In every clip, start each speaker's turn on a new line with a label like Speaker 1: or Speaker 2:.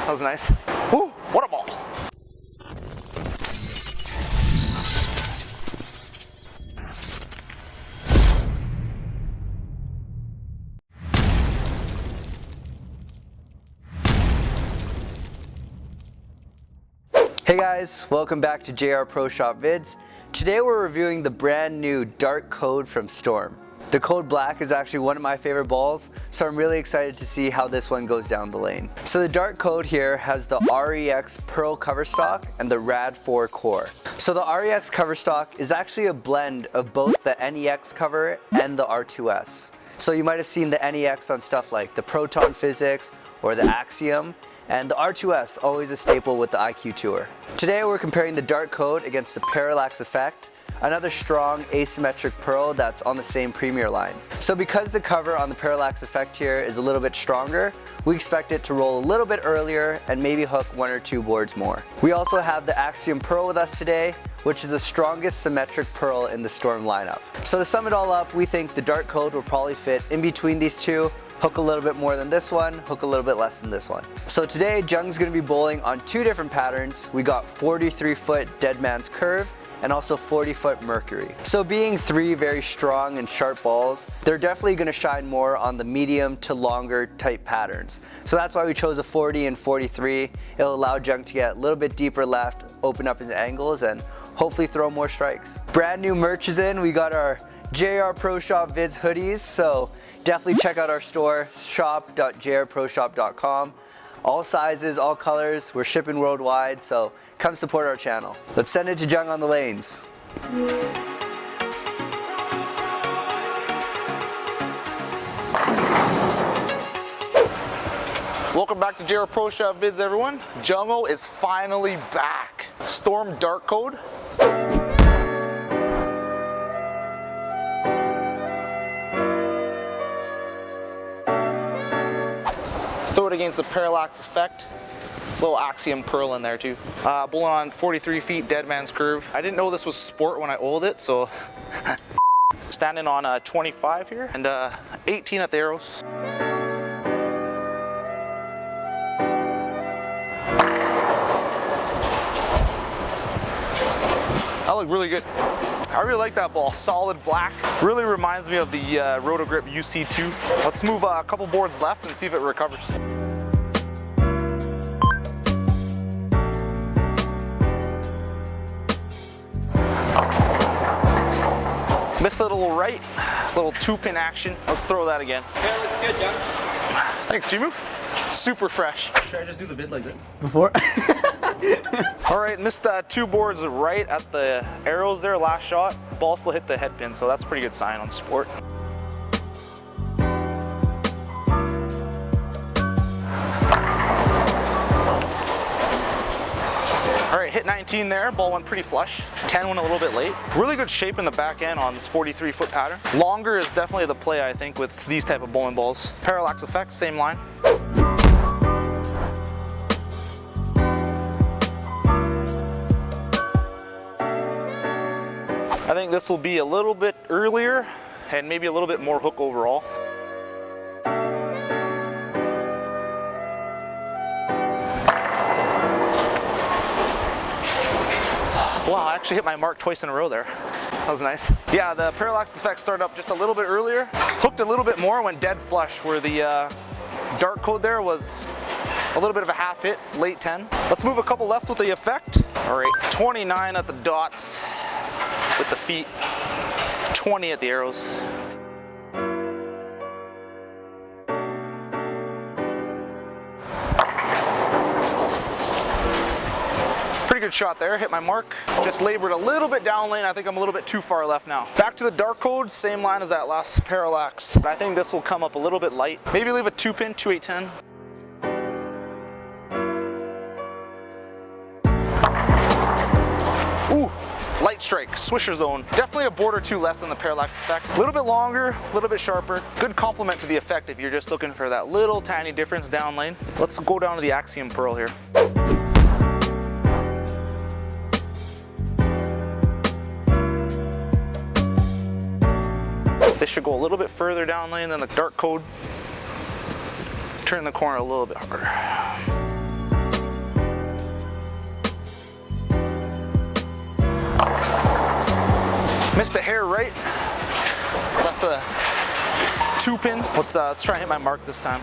Speaker 1: That was nice. Woo, what a ball.
Speaker 2: Hey guys, welcome back to JR Pro Shop Vids. Today we're reviewing the brand new Dark Code from Storm. The Code Black is actually one of my favorite balls, so I'm really excited to see how this one goes down the lane. So the Dark Code here has the REX Pearl Coverstock and the RAD4 Core. So the REX Coverstock is actually a blend of both the NEX cover and the R2S. So you might have seen the NEX on stuff like the Proton Physics or the Axiom, and the R2S, always a staple with the IQ Tour. Today we're comparing the Dark Code against the Parallax Effect, another strong asymmetric pearl that's on the same Premier line. So because the cover on the Parallax Effect here is a little bit stronger, we expect it to roll a little bit earlier and maybe hook 1 or 2 boards more. We also have the Axiom Pearl with us today, which is the strongest symmetric pearl in the Storm lineup. So to sum it all up, we think the Dark Code will probably fit in between these two, hook a little bit more than this one, hook a little bit less than this one. So today, Jung's gonna be bowling on 2 different patterns. We got 43-foot Deadman's Curve and also 40-foot Mercury. So being 3 very strong and sharp balls, they're definitely gonna shine more on the medium to longer type patterns. So that's why we chose a 40 and 43. It'll allow Jung to get a little bit deeper left, open up his angles, and hopefully throw more strikes. Brand new merch is in. We got our JR Pro Shop Vids hoodies, so definitely check out our store, shop.jrproshop.com. All sizes, all colors, we're shipping worldwide, so come support our channel. Let's send it to Jung on the lanes.
Speaker 1: Welcome back to JR Pro Shop Vids, everyone. Jungle is finally back. Storm Dark Code. Throw it against the Parallax Effect. Little Axiom Pearl in there too. Bowling on 43 feet Deadman's Curve. I didn't know this was sport when I oiled it, so standing on 25 here and 18 at the arrows. That looked really good. I really like that ball, solid black. Really reminds me of the Rotogrip UC2. Let's move a couple boards left and see if it recovers. Missed a little right, little 2-pin action. Let's throw that again.
Speaker 3: Yeah, looks good, Jung.
Speaker 1: Thanks, Jimu. Super fresh.
Speaker 3: Should I just do the vid like this?
Speaker 2: Before?
Speaker 1: All right, missed 2 boards right at the arrows there, last shot. Ball still hit the head pin, so that's a pretty good sign on sport. All right, hit 19 there, ball went pretty flush. 10 went a little bit late. Really good shape in the back end on this 43-foot pattern. Longer is definitely the play, I think, with these type of bowling balls. Parallax Effect, same line. I think this will be a little bit earlier and maybe a little bit more hook overall. Wow, I actually hit my mark twice in a row there. That was nice. Yeah, the Parallax Effect started up just a little bit earlier. Hooked a little bit more, went dead flush, where the Dark Code there was a little bit of a half hit, late 10. Let's move a couple left with the effect. All right, 29 at the dots with the feet, 20 at the arrows. Pretty good shot there, hit my mark. Just labored a little bit down lane. I think I'm a little bit too far left now. Back to the Dark Code, same line as that last Parallax. But I think this will come up a little bit light. Maybe leave a 2-pin, 2-8-10. Ooh, light strike, swisher zone. Definitely a board or 2 less than the Parallax Effect. A little bit longer, a little bit sharper. Good complement to the effect if you're just looking for that little tiny difference down lane. Let's go down to the Axiom Pearl here. This should go a little bit further down lane than the Dark Code. Turn the corner a little bit harder. Missed a hair right. Left the 2-pin. Let's try and hit my mark this time.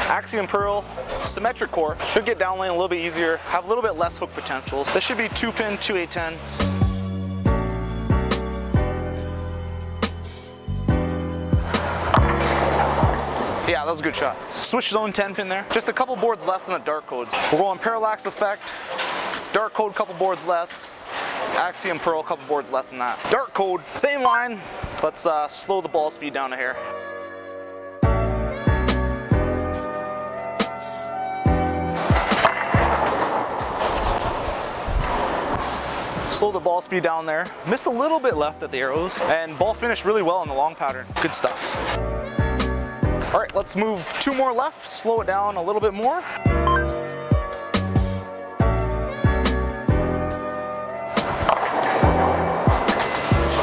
Speaker 1: Axiom Pearl, symmetric core. Should get down lane a little bit easier, have a little bit less hook potential. This should be 2-pin, 2A10. Yeah, that was a good shot. Switch zone 10-pin there. Just a couple boards less than the dark codes. We're going parallax effect, dark code couple boards less, Axiom Pearl couple boards less than that. Dark code, same line. Let's slow the ball speed down a hair. Slow the ball speed down there. Missed a little bit left at the arrows, and ball finished really well in the long pattern. Good stuff. All right, let's move 2 more left, slow it down a little bit more.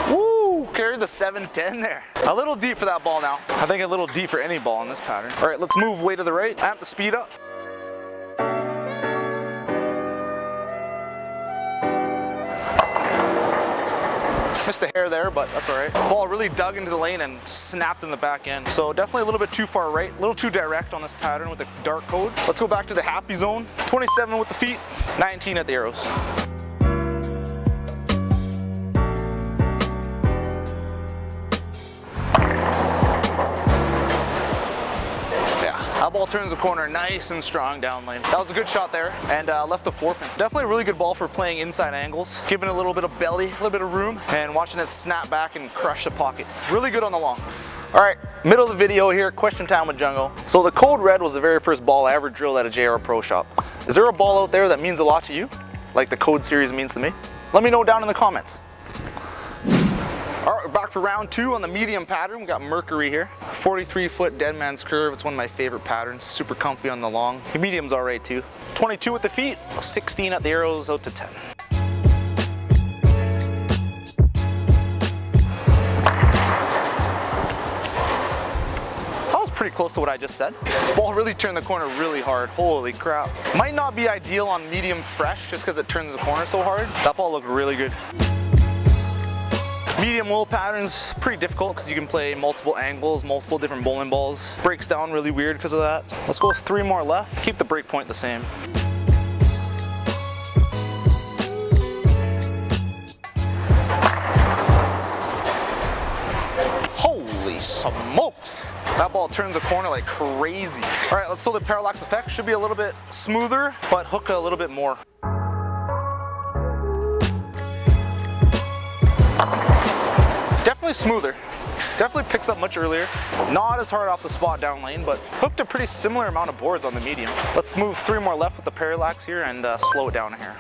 Speaker 1: Woo, carried the 7-10 there. A little deep for that ball now. I think a little deep for any ball in this pattern. All right, let's move way to the right, amp the speed up. Missed a hair there, but that's all right. Ball really dug into the lane and snapped in the back end. So definitely a little bit too far right, a little too direct on this pattern with the dark code. Let's go back to the happy zone. 27 with the feet, 19 at the arrows. That ball turns the corner nice and strong down lane. That was a good shot there, and left the 4-pin. Definitely a really good ball for playing inside angles, giving it a little bit of belly, a little bit of room, and watching it snap back and crush the pocket. Really good on the long. All right, middle of the video here, question time with Jungo. So the Code Red was the very first ball I ever drilled at a JR Pro Shop. Is there a ball out there that means a lot to you, like the Code series means to me? Let me know down in the comments. All right, we're back for round 2 on the medium pattern. We got Mercury here. 43-foot Deadman's curve. It's one of my favorite patterns. Super comfy on the long. The medium's all right too. 22 at the feet, 16 at the arrows, out to 10. That was pretty close to what I just said. Ball really turned the corner really hard. Holy crap. Might not be ideal on medium fresh just because it turns the corner so hard. That ball looked really good. Medium wool patterns, pretty difficult because you can play multiple angles, multiple different bowling balls. Breaks down really weird because of that. Let's go 3 more left. Keep the break point the same. Holy smokes! That ball turns the corner like crazy. All right, let's throw the parallax effect. Should be a little bit smoother, but hook a little bit more. Definitely smoother. Definitely picks up much earlier. Not as hard off the spot down lane, but hooked a pretty similar amount of boards on the medium. Let's move 3 more left with the parallax here and slow it down a hair.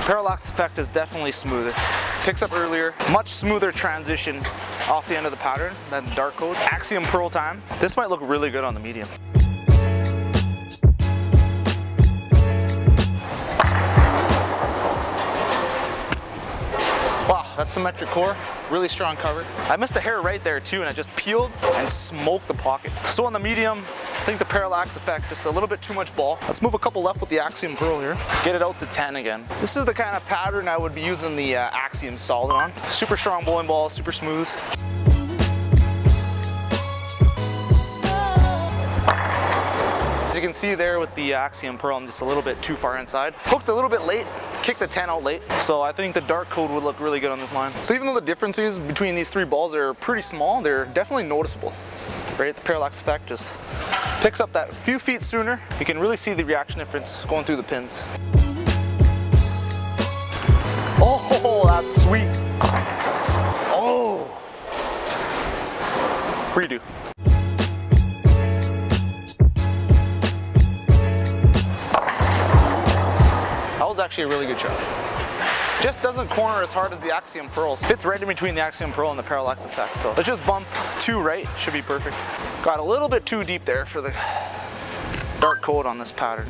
Speaker 1: Parallax effect is definitely smoother. Picks up earlier, much smoother transition off the end of the pattern than dark code. Axiom Pearl time. This might look really good on the medium. Wow, that's symmetric core, really strong cover. I missed a hair right there too, and I just peeled and smoked the pocket. So on the medium, I think the parallax effect, just a little bit too much ball. Let's move a couple left with the Axiom Pearl here. Get it out to 10 again. This is the kind of pattern I would be using the Axiom Solid on. Super strong bowling ball, super smooth. As you can see there with the Axiom Pearl, I'm just a little bit too far inside. Hooked a little bit late, kicked the 10 out late. So I think the dark code would look really good on this line. So even though the differences between these 3 balls are pretty small, they're definitely noticeable. Right, the parallax effect just picks up that few feet sooner. You can really see the reaction difference going through the pins. Oh, that's sweet. Oh. Redo. That was actually a really good shot. Just doesn't corner as hard as the Axiom Pearls. Fits right in between the Axiom Pearl and the parallax effect. So let's just bump 2 right, should be perfect. Got a little bit too deep there for the dark code on this pattern.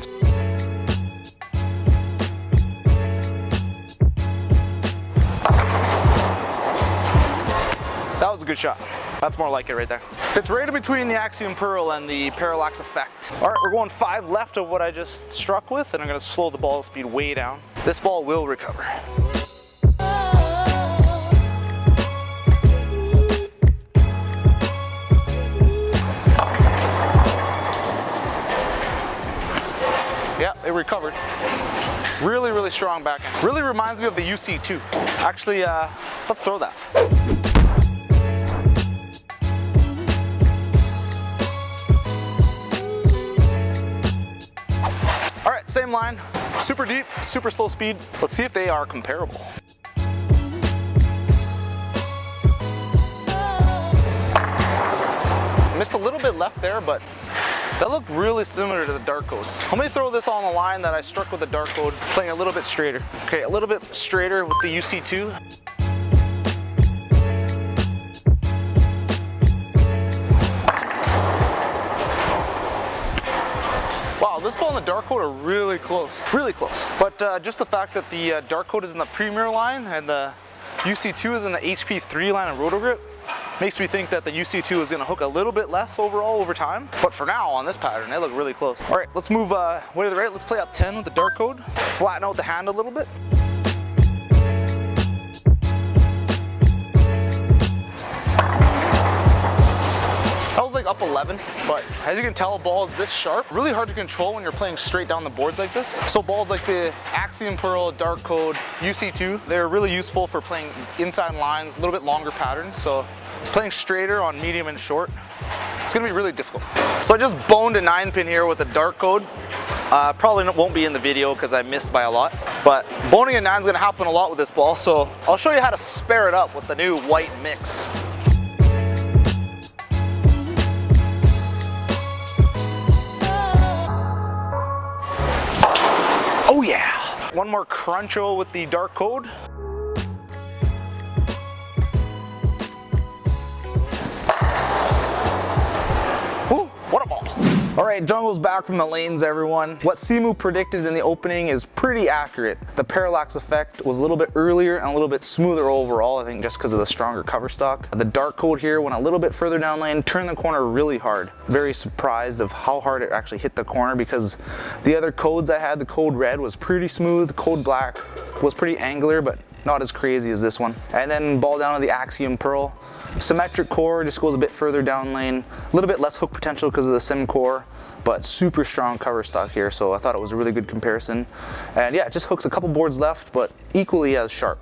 Speaker 1: That was a good shot. That's more like it right there. Fits right in between the Axiom Pearl and the Parallax Effect. All right, we're going 5 left of what I just struck with, and I'm gonna slow the ball speed way down. This ball will recover. Yeah, it recovered. Really, really strong backhand. Really reminds me of the UC2. Actually, let's throw that. All right, same line, super deep, super slow speed. Let's see if they are comparable. Missed a little bit left there, but that looked really similar to the Dark Code. Let me throw this on the line that I struck with the Dark Code, playing a little bit straighter. Okay, a little bit straighter with the UC2. Wow, this ball and the Dark Code are really close, really close. But just the fact that the Dark Code is in the Premier line and the UC2 is in the HP3 line of Roto Grip makes me think that the UC2 is going to hook a little bit less overall over time. But for now, on this pattern, they look really close. All right, let's move way to the right. Let's play up 10 with the Dark Code. Flatten out the hand a little bit. That was like up 11, but as you can tell, a ball is this sharp. Really hard to control when you're playing straight down the boards like this. So balls like the Axiom Pearl, Dark Code, UC2, they're really useful for playing inside lines, a little bit longer patterns. So playing straighter on medium and short, it's gonna be really difficult. So I just boned a 9-pin here with a Dark Code. Probably won't be in the video because I missed by a lot, but boning a 9 is gonna happen a lot with this ball. So I'll show you how to spare it up with the new white mix. Oh yeah! One more cruncho with the Dark Code. Woo, what a ball. All right, Jungle's back from the lanes, everyone. What Simu predicted in the opening is pretty accurate. The Parallax Effect was a little bit earlier and a little bit smoother overall, I think just because of the stronger cover stock. The Dark Code here went a little bit further down lane, turned the corner really hard. Very surprised of how hard it actually hit the corner because the other codes I had, the Code Red was pretty smooth, the Code Black was pretty angular, but not as crazy as this one. And then ball down to the Axiom Pearl. Symmetric core just goes a bit further down lane, a little bit less hook potential because of the Sim core, but super strong cover stock here, so I thought it was a really good comparison. And yeah, it just hooks a couple boards left, but equally as sharp.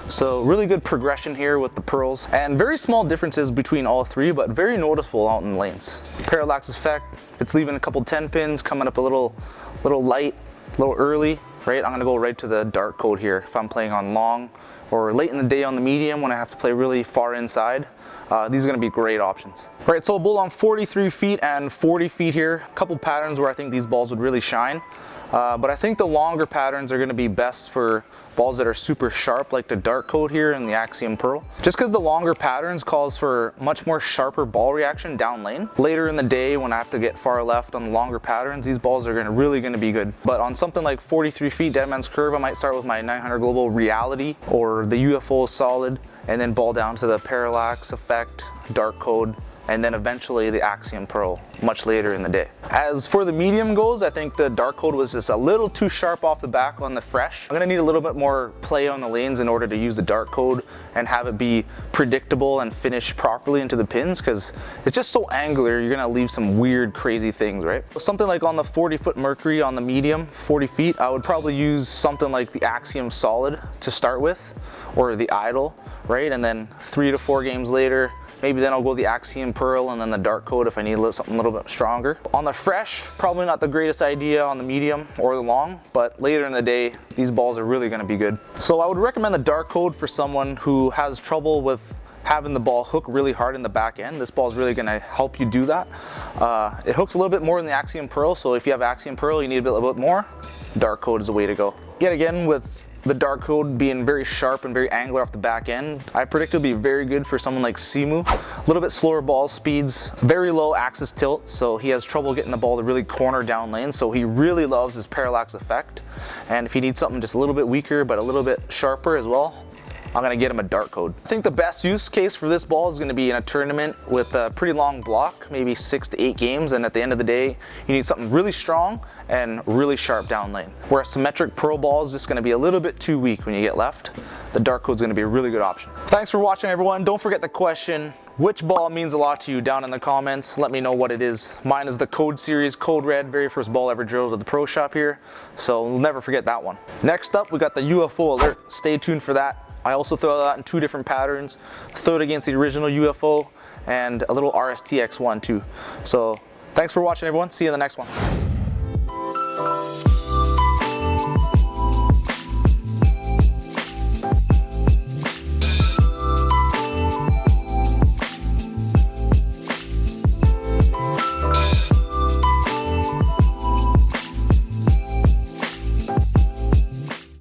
Speaker 1: So really good progression here with the pearls, and very small differences between all three, but very noticeable out in the lanes. Parallax Effect, it's leaving a couple 10 pins, coming up a little light, a little early, right? I'm gonna go right to the Dark Code here if I'm playing on long, or late in the day on the medium when I have to play really far inside. These are gonna be great options. All right, so a bull on 43 feet and 40 feet here. A couple patterns where I think these balls would really shine. But I think the longer patterns are gonna be best for balls that are super sharp, like the Dark Code here and the Axiom Pearl. Just because the longer patterns calls for much more sharper ball reaction down lane. Later in the day when I have to get far left on the longer patterns, these balls are really gonna be good. But on something like 43 feet Deadman's Curve, I might start with my 900 Global Reality or the UFO Solid, and then ball down to the Parallax Effect, Dark Code, and then eventually the Axiom Pearl much later in the day. As for the medium goes, I think the Dark Code was just a little too sharp off the back on the fresh. I'm gonna need a little bit more play on the lanes in order to use the Dark Code and have it be predictable and finish properly into the pins, because it's just so angular, you're gonna leave some weird, crazy things, right? Something like on the 40-foot Mercury on the medium, 40 feet, I would probably use something like the Axiom Solid to start with, or the Idol, right? And then 3 to 4 games later, maybe then I'll go the Axiom Pearl and then the Dark Code if I need something a little bit stronger. On the fresh, probably not the greatest idea on the medium or the long, but later in the day, these balls are really gonna be good. So I would recommend the Dark Code for someone who has trouble with having the ball hook really hard in the back end. This ball is really gonna help you do that. It hooks a little bit more than the Axiom Pearl, so if you have Axiom Pearl, you need a little bit more. Dark Code is the way to go. Yet again, with the Dark Code being very sharp and very angular off the back end, I predict it'll be very good for someone like Simu. A little bit slower ball speeds, very low axis tilt, so he has trouble getting the ball to really corner down lane, so he really loves his Parallax Effect. And if he needs something just a little bit weaker but a little bit sharper as well, I'm gonna get him a dark code. I think the best use case for this ball is gonna be in a tournament with a pretty long block, maybe 6 to 8 games, and at the end of the day, you need something really strong and really sharp down lane. Where a symmetric pearl ball is just gonna be a little bit too weak when you get left. The dark code's gonna be a really good option. Thanks for watching, everyone. Don't forget the question, which ball means a lot to you, down in the comments. Let me know what it is. Mine is the Code Series, Code Red, very first ball ever drilled at the pro shop here. So we'll never forget that one. Next up, we got the UFO alert. Stay tuned for that. I also throw that in 2 different patterns. Throw it against the original UFO and a little RSTX1 too. So thanks for watching, everyone. See you in the next one.